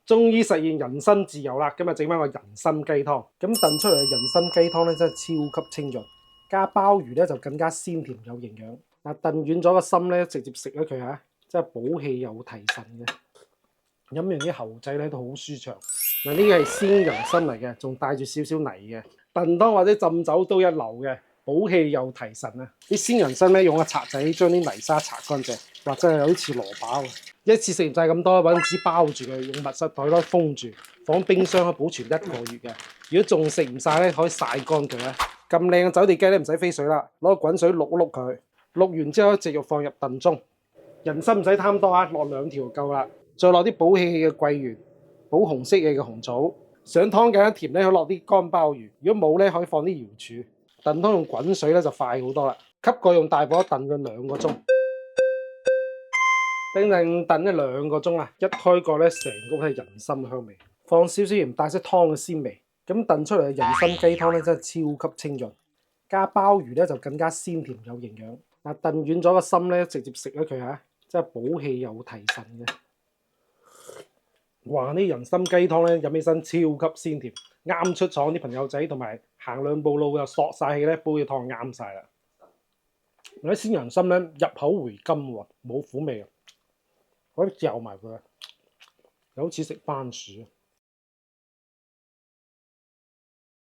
終於實現人身自由啦！今日整翻個人參雞湯，咁燉出嚟嘅人參雞湯咧真係超級清潤，加鮑魚咧就更加鮮甜有營養。嗱，燉軟咗個參咧，直接食咗佢嚇，真係補氣又提神嘅。飲完啲喉仔咧都好舒暢。嗱，呢個係鮮人參嚟嘅，仲帶住少少泥嘅，燉湯或者浸酒都一流嘅，補氣又提神啊！啲鮮人參咧用個刷仔將啲泥沙刷乾淨，或者係好似蘿蔔，一次食唔晒咁多，揾紙包住佢，用密實袋攞封住，放冰箱可以保存1個月嘅。如果仲食唔晒咧，可以曬乾佢咧。咁靚嘅走地雞咧唔使飛水啦，攞個滾水碌碌佢，碌完之後直接放入燉盅。人參唔使貪多啊，落2條就夠啦。再落啲補氣嘅桂圓，補紅色嘅紅棗。想湯更加甜咧，可以落啲乾鮑魚。如果冇咧，可以放啲瑤柱。燉湯用滾水咧就快好多啦。吸過用大火燉佢2個鐘，叮叮燉咗2個鐘啊！一開蓋咧，成屋係人參香味，放少少鹽帶出湯嘅鮮味。咁燉出嚟嘅人參雞湯咧真係超級清潤，加鮑魚咧就更加鮮甜有營養。嗱，燉軟咗個參咧，直接食咗佢嚇，真係補氣又提神嘅。哇！呢人參雞湯咧飲起身超級鮮甜，啱出廠啲朋友仔同埋行2步路又索晒氣咧，煲嘅湯啱晒啦。嗰啲鮮人參咧入口回甘喎，冇苦味啊，可以嚼埋佢，又好似食番薯。